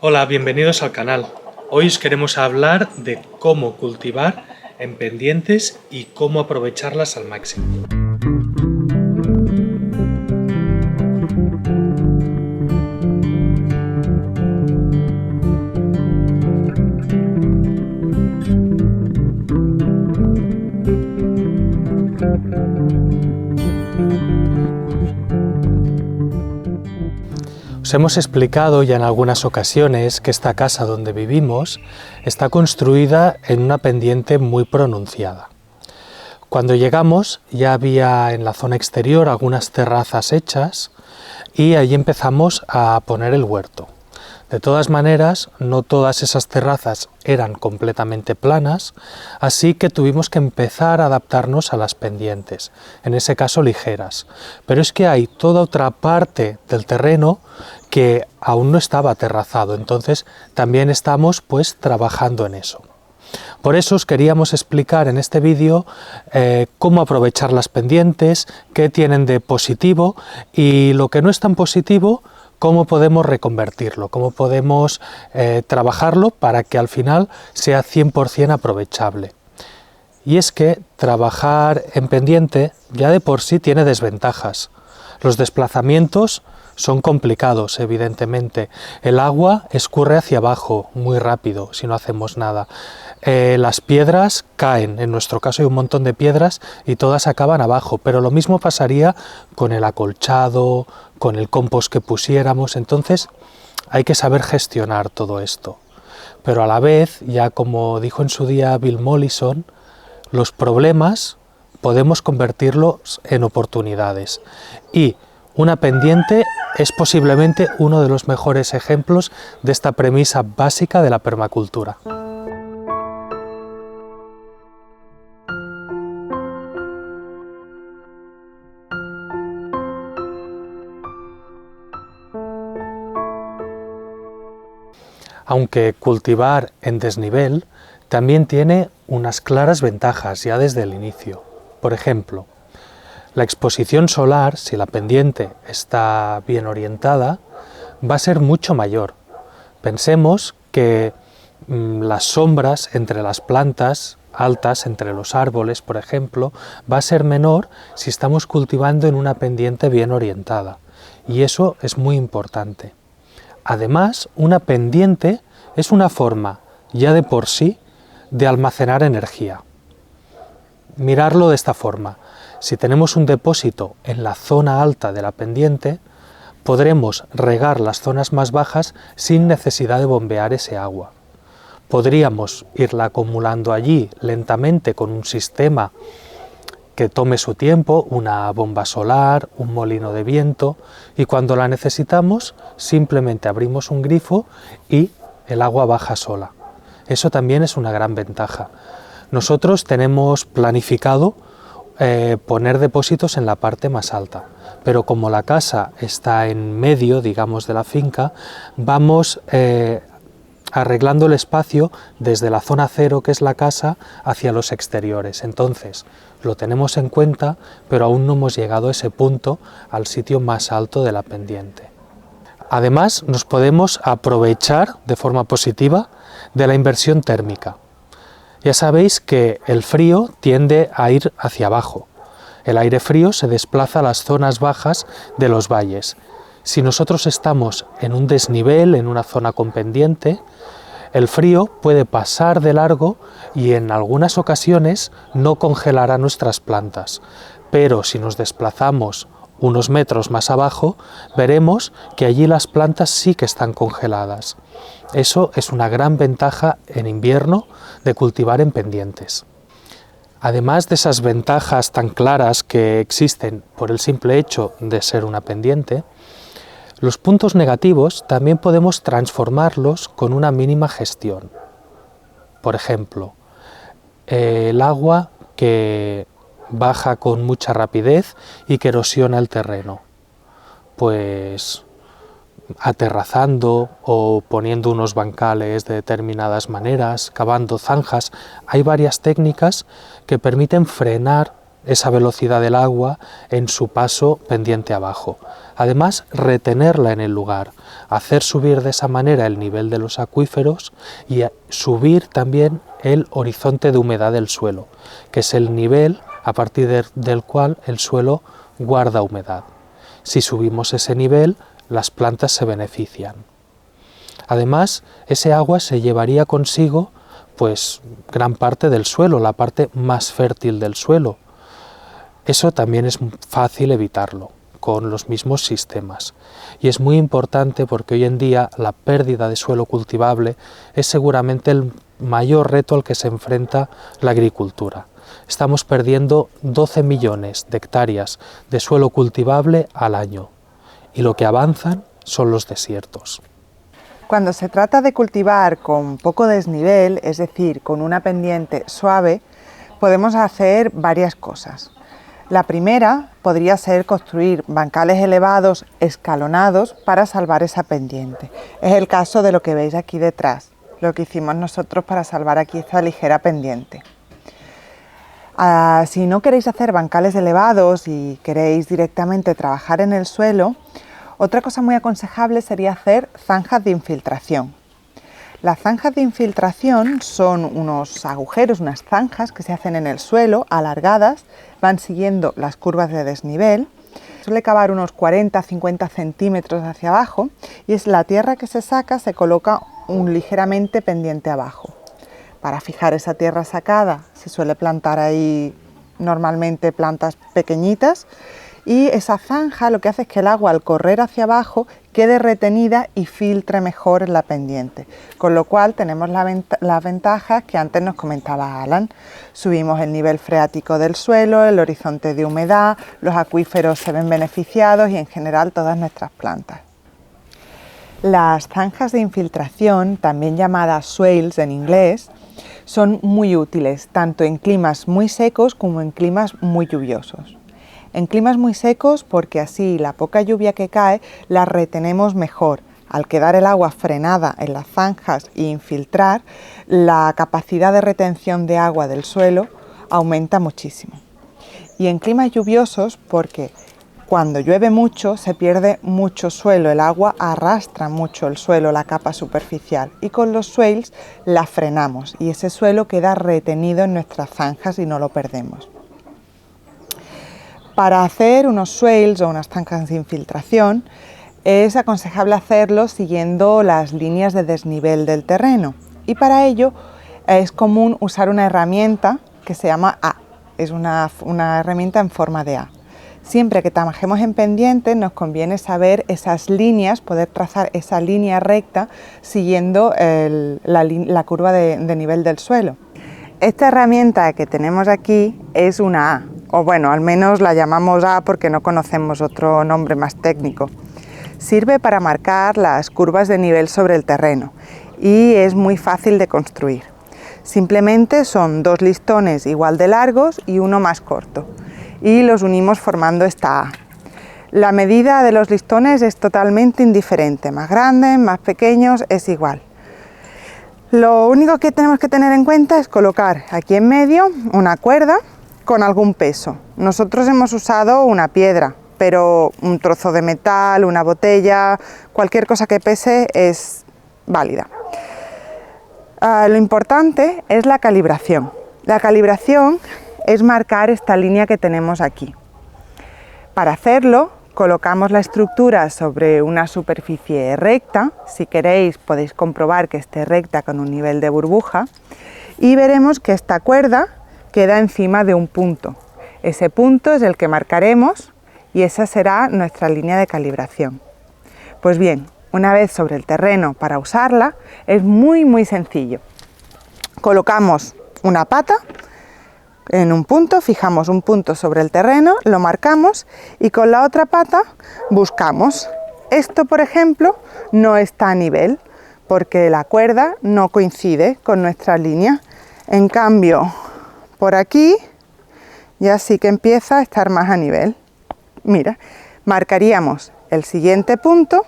Hola, bienvenidos al canal. Hoy os queremos hablar de cómo cultivar en pendientes y cómo aprovecharlas al máximo. Os hemos explicado ya en algunas ocasiones que esta casa donde vivimos está construida en una pendiente muy pronunciada. Cuando llegamos ya había en la zona exterior algunas terrazas hechas y allí empezamos a poner el huerto. De todas maneras, no todas esas terrazas eran completamente planas, así que tuvimos que empezar a adaptarnos a las pendientes, en ese caso ligeras. Pero es que hay toda otra parte del terreno que aún no estaba aterrazado, entonces también estamos trabajando en eso. Por eso os queríamos explicar en este vídeo cómo aprovechar las pendientes, qué tienen de positivo y lo que no es tan positivo, cómo podemos reconvertirlo, cómo podemos trabajarlo para que al final sea 100% aprovechable. Y es que trabajar en pendiente ya de por sí tiene desventajas. Los desplazamientos son complicados, evidentemente. El agua escurre hacia abajo muy rápido si no hacemos nada. Las piedras caen, en nuestro caso hay un montón de piedras y todas acaban abajo, pero lo mismo pasaría con el acolchado, con el compost que pusiéramos, entonces hay que saber gestionar todo esto. Pero a la vez, ya como dijo en su día Bill Mollison, los problemas podemos convertirlos en oportunidades y una pendiente es posiblemente uno de los mejores ejemplos de esta premisa básica de la permacultura. Aunque cultivar en desnivel también tiene unas claras ventajas ya desde el inicio. Por ejemplo, la exposición solar, si la pendiente está bien orientada, va a ser mucho mayor. Pensemos que las sombras entre las plantas altas, entre los árboles, por ejemplo, va a ser menor si estamos cultivando en una pendiente bien orientada. Y eso es muy importante. Además, una pendiente es una forma, ya de por sí, de almacenar energía. Mirarlo de esta forma. Si tenemos un depósito en la zona alta de la pendiente, podremos regar las zonas más bajas sin necesidad de bombear ese agua. Podríamos irla acumulando allí lentamente con un sistema que tome su tiempo, una bomba solar, un molino de viento, y cuando la necesitamos simplemente abrimos un grifo y el agua baja sola. Eso también es una gran ventaja. Nosotros tenemos planificado poner depósitos en la parte más alta, pero como la casa está en medio, digamos, de la finca, vamos arreglando el espacio desde la zona cero, que es la casa, hacia los exteriores. Entonces, lo tenemos en cuenta, pero aún no hemos llegado a ese punto, al sitio más alto de la pendiente. Además, nos podemos aprovechar de forma positiva de la inversión térmica. Ya sabéis que el frío tiende a ir hacia abajo. El aire frío se desplaza a las zonas bajas de los valles. Si nosotros estamos en un desnivel, en una zona con pendiente, el frío puede pasar de largo y en algunas ocasiones no congelará nuestras plantas. Pero si nos desplazamos unos metros más abajo, veremos que allí las plantas sí que están congeladas. Eso es una gran ventaja en invierno de cultivar en pendientes. Además de esas ventajas tan claras que existen por el simple hecho de ser una pendiente, los puntos negativos también podemos transformarlos con una mínima gestión. Por ejemplo, el agua que baja con mucha rapidez y que erosiona el terreno. Pues aterrazando o poniendo unos bancales de determinadas maneras, cavando zanjas, hay varias técnicas que permiten frenar esa velocidad del agua en su paso pendiente abajo. Además, retenerla en el lugar, hacer subir de esa manera el nivel de los acuíferos y subir también el horizonte de humedad del suelo, que es el nivel a partir del cual el suelo guarda humedad. Si subimos ese nivel, las plantas se benefician. Además, ese agua se llevaría consigo pues gran parte del suelo, la parte más fértil del suelo. Eso también es fácil evitarlo con los mismos sistemas. Y es muy importante porque hoy en día la pérdida de suelo cultivable es seguramente el mayor reto al que se enfrenta la agricultura. Estamos perdiendo 12 millones de hectáreas de suelo cultivable al año y lo que avanzan son los desiertos. Cuando se trata de cultivar con poco desnivel, es decir, con una pendiente suave, podemos hacer varias cosas. La primera podría ser construir bancales elevados escalonados para salvar esa pendiente. Es el caso de lo que veis aquí detrás, lo que hicimos nosotros para salvar aquí esta ligera pendiente. Si no queréis hacer bancales elevados y queréis directamente trabajar en el suelo, otra cosa muy aconsejable sería hacer zanjas de infiltración. Las zanjas de infiltración son unos agujeros, unas zanjas que se hacen en el suelo, alargadas, van siguiendo las curvas de desnivel. Suele cavar unos 40-50 centímetros hacia abajo y es la tierra que se saca, se coloca ligeramente pendiente abajo. Para fijar esa tierra sacada se suele plantar ahí normalmente plantas pequeñitas y esa zanja lo que hace es que el agua al correr hacia abajo quede retenida y filtre mejor en la pendiente, con lo cual tenemos las ventajas que antes nos comentaba Alan. Subimos el nivel freático del suelo, el horizonte de humedad, los acuíferos se ven beneficiados y en general todas nuestras plantas. Las zanjas de infiltración, también llamadas swales en inglés, son muy útiles tanto en climas muy secos como en climas muy lluviosos. En climas muy secos porque así la poca lluvia que cae la retenemos mejor. Al quedar el agua frenada en las zanjas e infiltrar, la capacidad de retención de agua del suelo aumenta muchísimo. Y en climas lluviosos porque cuando llueve mucho se pierde mucho suelo, el agua arrastra mucho el suelo, la capa superficial, y con los swales la frenamos y ese suelo queda retenido en nuestras zanjas y no lo perdemos. Para hacer unos swales o unas zanjas de infiltración es aconsejable hacerlo siguiendo las líneas de desnivel del terreno y para ello es común usar una herramienta que se llama A, es una herramienta en forma de A. Siempre que trabajemos en pendiente nos conviene saber esas líneas, poder trazar esa línea recta siguiendo la curva de nivel del suelo. Esta herramienta que tenemos aquí es una A, o bueno, al menos la llamamos A porque no conocemos otro nombre más técnico. Sirve para marcar las curvas de nivel sobre el terreno y es muy fácil de construir. Simplemente son dos listones igual de largos y uno más corto y los unimos formando esta A. La medida de los listones es totalmente indiferente, más grandes, más pequeños, es igual. Lo único que tenemos que tener en cuenta es colocar aquí en medio una cuerda con algún peso. Nosotros hemos usado una piedra, pero un trozo de metal, una botella, cualquier cosa que pese es válida. Lo importante es la calibración. La calibración es marcar esta línea que tenemos aquí. Para hacerlo, colocamos la estructura sobre una superficie recta. Si queréis podéis comprobar que esté recta con un nivel de burbuja y veremos que esta cuerda queda encima de un punto. Ese punto es el que marcaremos y esa será nuestra línea de calibración. Pues bien, una vez sobre el terreno para usarla es muy sencillo. Colocamos una pata en un punto, fijamos un punto sobre el terreno, lo marcamos y con la otra pata buscamos. Esto, por ejemplo, no está a nivel porque la cuerda no coincide con nuestra línea. En cambio, por aquí ya sí que empieza a estar más a nivel. Mira, marcaríamos el siguiente punto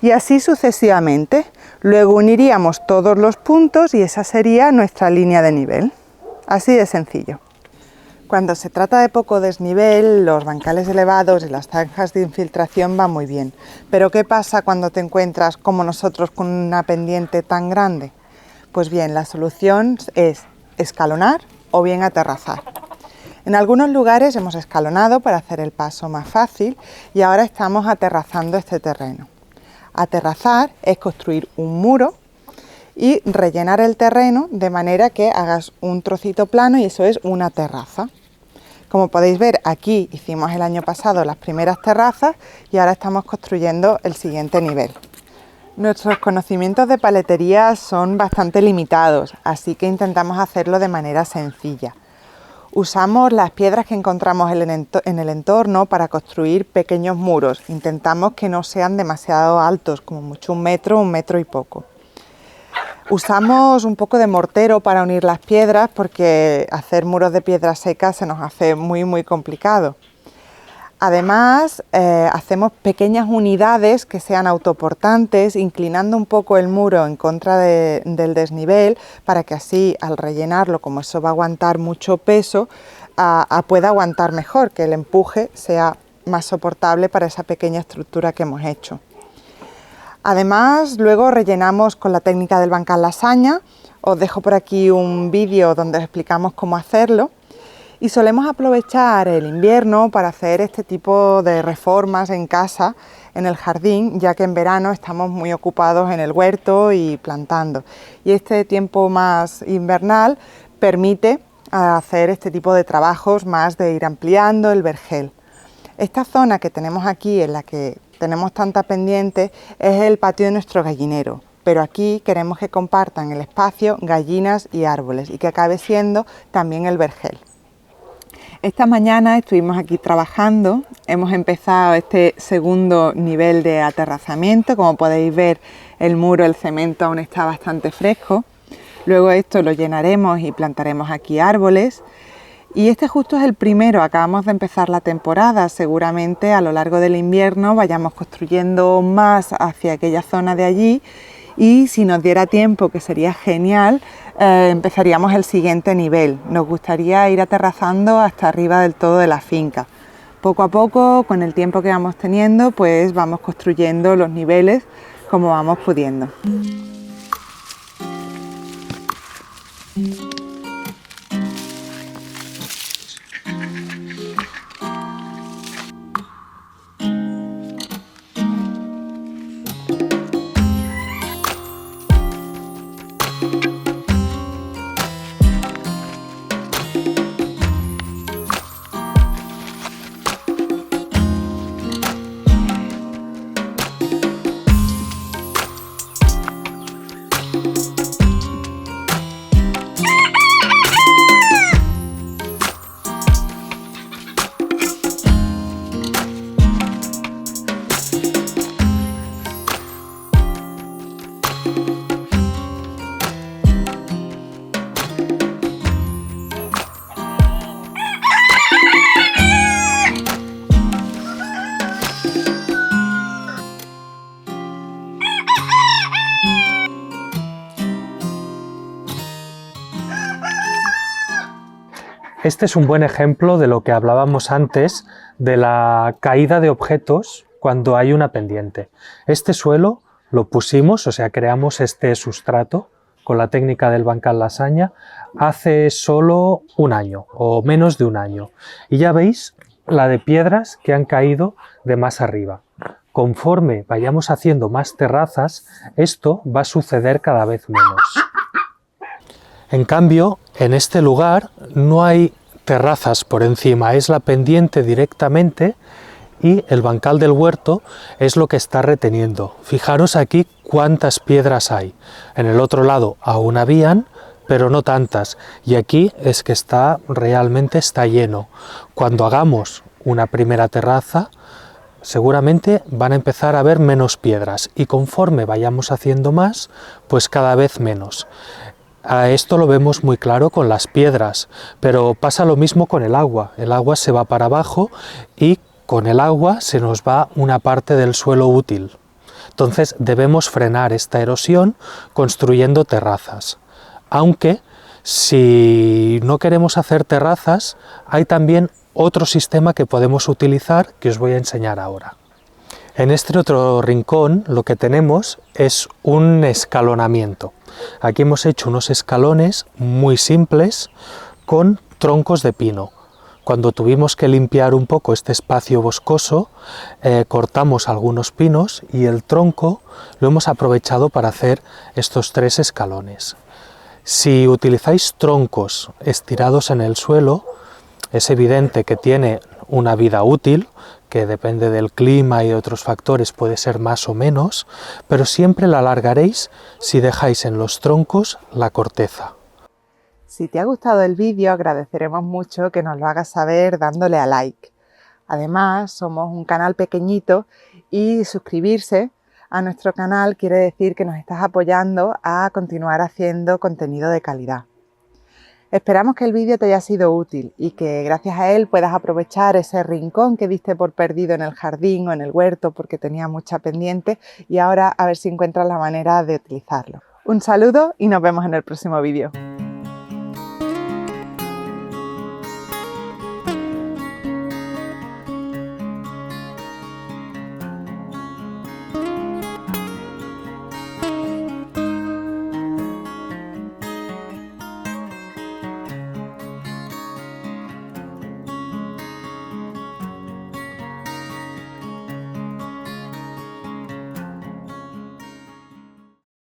y así sucesivamente. Luego uniríamos todos los puntos y esa sería nuestra línea de nivel. Así de sencillo. Cuando se trata de poco desnivel, los bancales elevados y las zanjas de infiltración van muy bien. Pero ¿qué pasa cuando te encuentras, como nosotros, con una pendiente tan grande? Pues bien, la solución es escalonar o bien aterrazar. En algunos lugares hemos escalonado para hacer el paso más fácil y ahora estamos aterrazando este terreno. Aterrazar es construir un muro y rellenar el terreno de manera que hagas un trocito plano y eso es una terraza. Como podéis ver, aquí hicimos el año pasado las primeras terrazas y ahora estamos construyendo el siguiente nivel. Nuestros conocimientos de paletería son bastante limitados, así que intentamos hacerlo de manera sencilla. Usamos las piedras que encontramos en el entorno para construir pequeños muros. Intentamos que no sean demasiado altos, como mucho 1 metro y poco. Usamos un poco de mortero para unir las piedras porque hacer muros de piedra seca se nos hace muy complicado. Además, hacemos pequeñas unidades que sean autoportantes, inclinando un poco el muro en contra del desnivel para que así, al rellenarlo, como eso va a aguantar mucho peso, pueda aguantar mejor, que el empuje sea más soportable para esa pequeña estructura que hemos hecho. Además, luego rellenamos con la técnica del bancal lasaña. Os dejo por aquí un vídeo donde os explicamos cómo hacerlo. Y solemos aprovechar el invierno para hacer este tipo de reformas en casa, en el jardín, ya que en verano estamos muy ocupados en el huerto y plantando. Y este tiempo más invernal permite hacer este tipo de trabajos más de ir ampliando el vergel. Esta zona que tenemos aquí, en la que tenemos tanta pendiente, es el patio de nuestro gallinero, pero aquí queremos que compartan el espacio gallinas y árboles y que acabe siendo también el vergel. Esta mañana estuvimos aquí trabajando, hemos empezado este segundo nivel de aterrazamiento. Como podéis ver, el muro, el cemento aún está bastante fresco. Luego esto lo llenaremos y plantaremos aquí árboles. Y este justo es el primero, acabamos de empezar la temporada, seguramente a lo largo del invierno vayamos construyendo más hacia aquella zona de allí y si nos diera tiempo, que sería genial, empezaríamos el siguiente nivel. Nos gustaría ir aterrazando hasta arriba del todo de la finca. Poco a poco, con el tiempo que vamos teniendo, pues vamos construyendo los niveles como vamos pudiendo. Este es un buen ejemplo de lo que hablábamos antes de la caída de objetos cuando hay una pendiente. Este suelo lo pusimos, o sea, creamos este sustrato con la técnica del bancal lasaña hace solo 1 año o menos de 1 año. Y ya veis la de piedras que han caído de más arriba. Conforme vayamos haciendo más terrazas, esto va a suceder cada vez menos. En cambio, en este lugar no hay terrazas por encima, es la pendiente directamente y el bancal del huerto es lo que está reteniendo. Fijaros aquí cuántas piedras hay. En el otro lado aún habían, pero no tantas. Y aquí es que realmente está lleno. Cuando hagamos una primera terraza, seguramente van a empezar a haber menos piedras y conforme vayamos haciendo más, pues cada vez menos. Esto lo vemos muy claro con las piedras, pero pasa lo mismo con el agua. El agua se va para abajo y con el agua se nos va una parte del suelo útil. Entonces debemos frenar esta erosión construyendo terrazas. Aunque Si no queremos hacer terrazas, hay también otro sistema que podemos utilizar que os voy a enseñar ahora. En este otro rincón lo que tenemos es un escalonamiento. Aquí hemos hecho unos escalones muy simples con troncos de pino. Cuando tuvimos que limpiar un poco este espacio boscoso, cortamos algunos pinos y el tronco lo hemos aprovechado para hacer estos 3 escalones. Si utilizáis troncos estirados en el suelo, es evidente que tiene una vida útil, que depende del clima y de otros factores puede ser más o menos, pero siempre la alargaréis si dejáis en los troncos la corteza. Si te ha gustado el vídeo, agradeceremos mucho que nos lo hagas saber dándole a like. Además, somos un canal pequeñito y suscribirse a nuestro canal quiere decir que nos estás apoyando a continuar haciendo contenido de calidad. Esperamos que el vídeo te haya sido útil y que gracias a él puedas aprovechar ese rincón que diste por perdido en el jardín o en el huerto porque tenía mucha pendiente y ahora a ver si encuentras la manera de utilizarlo. Un saludo y nos vemos en el próximo vídeo.